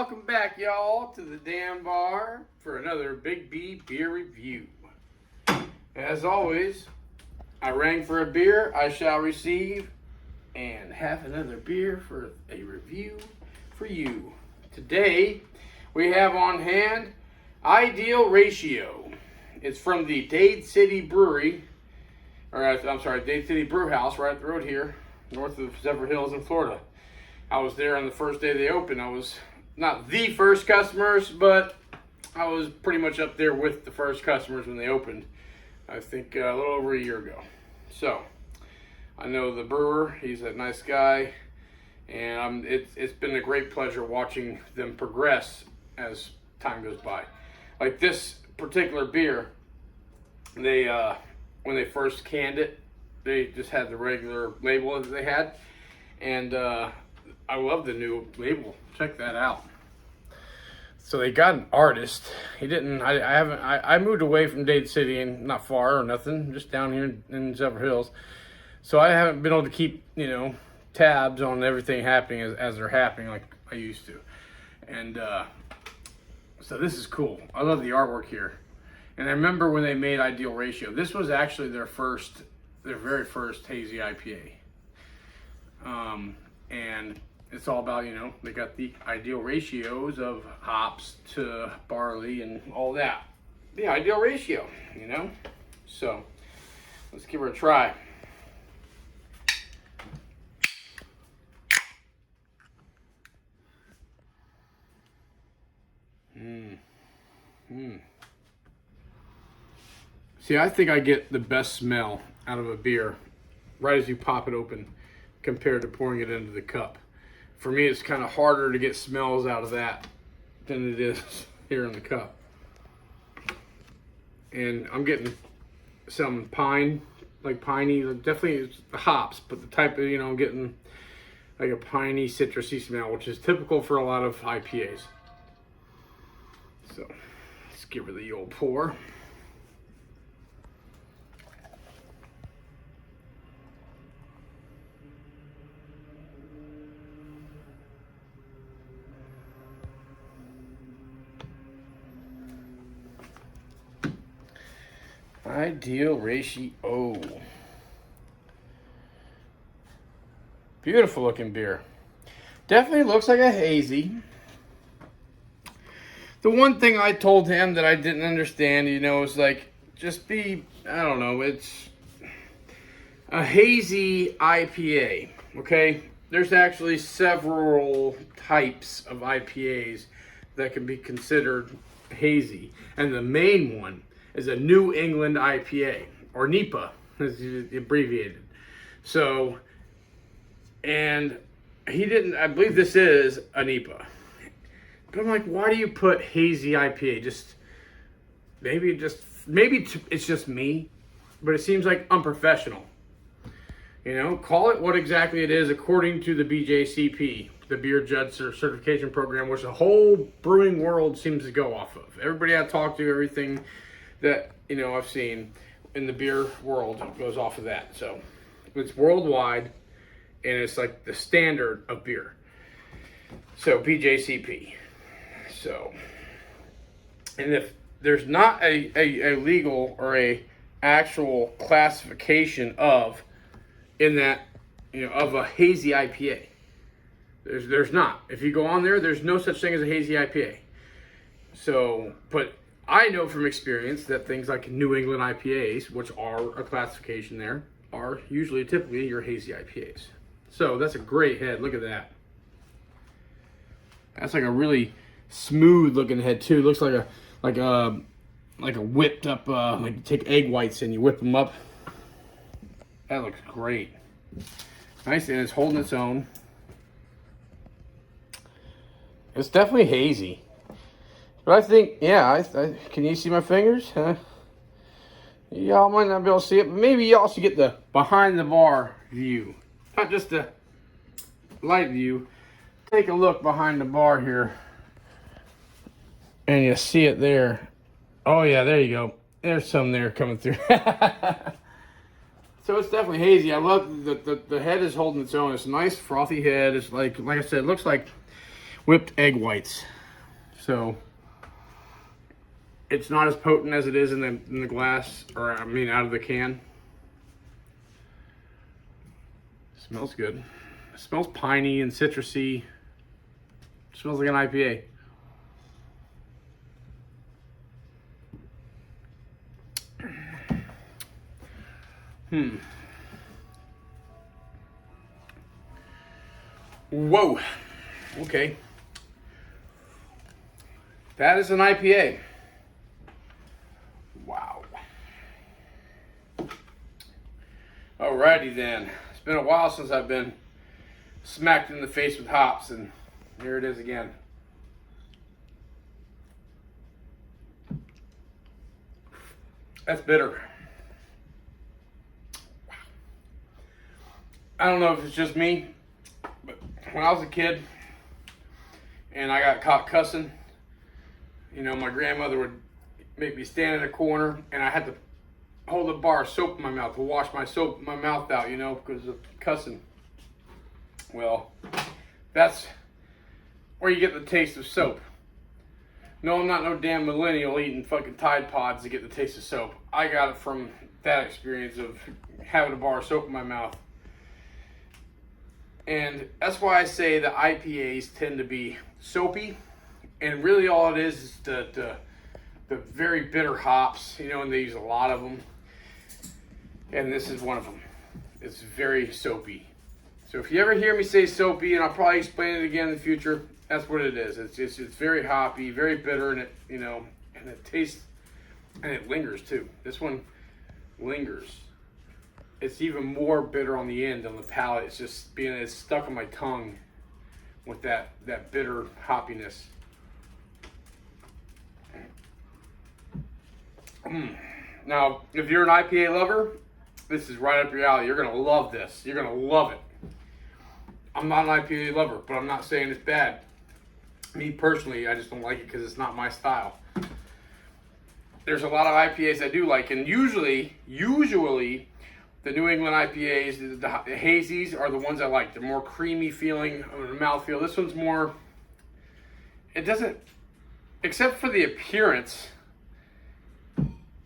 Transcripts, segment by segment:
welcome back, y'all, to the damn bar for another Big B beer review. As always, I rang for a beer, I shall receive, and have another beer for a review for you. Today, we have on hand Ideal Ratio. It's from the Dade City Brewery, Dade City Brew House right up the road here, north of Zephyr Hills in Florida. I was there on the first day they opened. I was not the first customers, but I was pretty much up there with the first customers when they opened. I think a little over a year ago. So, I know the brewer. He's a nice guy. And it's been a great pleasure watching them progress as time goes by. Like this particular beer, they when they first canned it, they just had the regular label that they had. And I love the new label. Check that out. So they got an artist. He didn't. I moved away from Dade City and not far or nothing, just down here in Zephyr Hills. So I haven't been able to keep tabs on everything happening as they're happening like I used to. And so this is cool. I love the artwork here. And I remember when they made Ideal Ratio. This was actually their very first hazy IPA. And it's all about, they got the ideal ratios of hops to barley and all that. The ideal ratio, So, let's give her a try. See, I think I get the best smell out of a beer right as you pop it open compared to pouring it into the cup. For me, it's kind of harder to get smells out of that than it is here in the cup. And I'm getting some pine, like piney, definitely it's the hops, but the type of, I'm getting like a piney, citrusy smell, which is typical for a lot of IPAs. So, let's give her the old pour. Ideal Ratio. Beautiful looking beer. Definitely looks like a hazy. The one thing I told him that I didn't understand, is like, just be, I don't know, it's a hazy IPA, okay? There's actually several types of IPAs that can be considered hazy. And the main one is a New England IPA, or NEPA, as abbreviated. So, and he didn't, I believe this is a NEPA. But I'm like, why do you put hazy IPA? Maybe it's just me, but it seems like unprofessional. Call it what exactly it is according to the BJCP, the Beer Judge Certification Program, which the whole brewing world seems to go off of. Everybody I talk to, everything that I've seen in the beer world goes off of that. So it's worldwide, and it's like the standard of beer. So BJCP. So, and if there's not a legal or a actual classification of a hazy IPA, there's not. If you go on there's no such thing as a hazy IPA. So, but I know from experience that things like New England IPAs, which are a classification there, are typically your hazy IPAs. So that's a great head. Look at that. That's like a really smooth looking head too. It looks like a whipped up, like you take egg whites and you whip them up. That looks great. Nice, and it's holding its own. It's definitely hazy. But I think, can you see my fingers? Huh? Y'all might not be able to see it, but maybe y'all should get the behind the bar view. Not just the light view. Take a look behind the bar here. And you see it there. Oh yeah, there you go. There's some there coming through. So it's definitely hazy. I love the head is holding its own. It's a nice frothy head. It's like I said, it looks like whipped egg whites. So it's not as potent as it is in the glass, or I mean out of the can. Smells good. It smells piney and citrusy. It smells like an IPA. Whoa. Okay. That is an IPA. Wow. Alrighty then. It's been a while since I've been smacked in the face with hops, and here it is again. That's bitter. I don't know if it's just me, but when I was a kid and I got caught cussing, you know, my grandmother would make me stand in a corner and I had to hold a bar of soap in my mouth to wash my mouth out, you know, because of cussing. Well, that's where you get the taste of soap. No, I'm not no damn millennial eating fucking Tide Pods to get the taste of soap. I got it from that experience of having a bar of soap in my mouth. And that's why I say the IPAs tend to be soapy, and really all it is the very bitter hops, you know, and they use a lot of them. And this is one of them. It's very soapy. So if you ever hear me say soapy, and I'll probably explain it again in the future, that's what it is. It's very hoppy, very bitter, and it, you know, and it tastes, and it lingers too. This one lingers. It's even more bitter on the end, on the palate. It's just it's stuck on my tongue with that bitter hoppiness. Now, if you're an IPA lover, this is right up your alley. You're gonna love this. You're gonna love it. I'm not an IPA lover, but I'm not saying it's bad. Me personally, I just don't like it because it's not my style. There's a lot of IPAs I do like, and usually the New England IPAs, the hazies are the ones I like. They're more creamy feeling, the mouthfeel. This one's more, it doesn't, except for the appearance,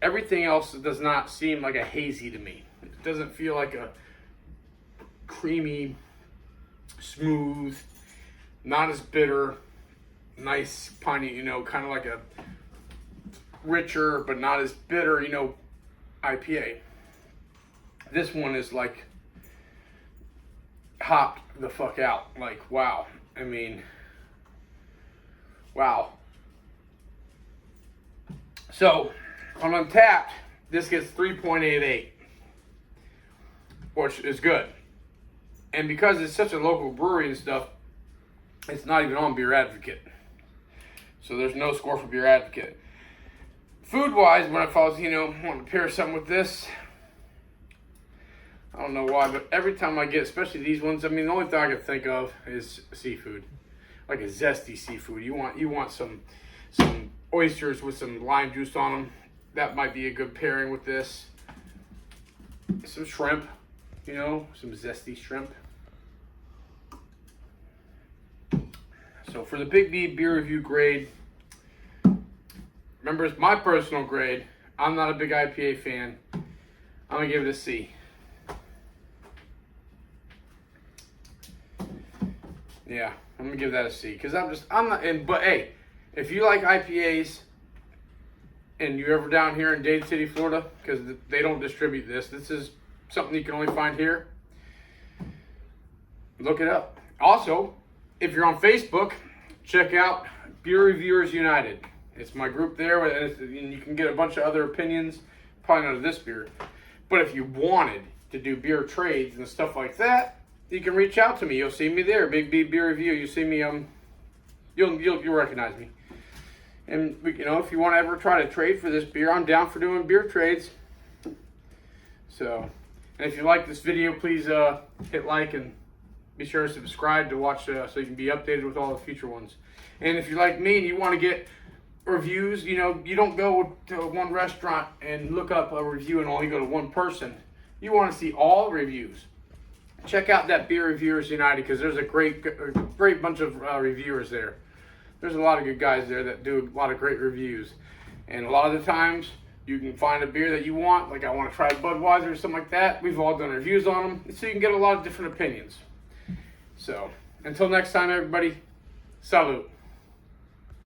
everything else does not seem like a hazy to me. It doesn't feel like a creamy, smooth, not as bitter, nice, piney, you know, kind of like a richer, but not as bitter, you know, IPA. This one is like hopped the fuck out. Like, wow. I mean, wow. So, on Untapped, this gets 3.88, which is good. And because it's such a local brewery and stuff, it's not even on Beer Advocate. So there's no score for Beer Advocate. Food-wise, when I was, you know, wanting to pair something with this, I don't know why, but every time I get, especially these ones, I mean, the only thing I can think of is seafood, like a zesty seafood. You want some oysters with some lime juice on them. That might be a good pairing with this. Some shrimp, you know, some zesty shrimp. So for the Big B beer review grade, remember it's my personal grade. I'm not a big IPA fan. I'm gonna give it a C. Yeah, I'm gonna give that a C because I'm not. But hey, if you like IPAs and you're ever down here in Dade City, Florida, because they don't distribute this. This is something you can only find here. Look it up. Also, if you're on Facebook, check out Beer Reviewers United. It's my group there, and you can get a bunch of other opinions. Probably not of this beer, but if you wanted to do beer trades and stuff like that, you can reach out to me. You'll see me there, Big B Beer Review. You see me, you'll recognize me. And you know, if you want to ever try to trade for this beer, I'm down for doing beer trades. So, and if you like this video, please hit like and be sure to subscribe to watch so you can be updated with all the future ones. And if you're like me and you want to get reviews, you know, you don't go to one restaurant and look up a review and only go to one person. You want to see all reviews. check out that Beer Reviewers United, because there's a great bunch of reviewers there. There's a lot of good guys there that do a lot of great reviews. And a lot of the times, you can find a beer that you want, like I want to try Budweiser or something like that. We've all done reviews on them, so you can get a lot of different opinions. So, until next time, everybody, salute.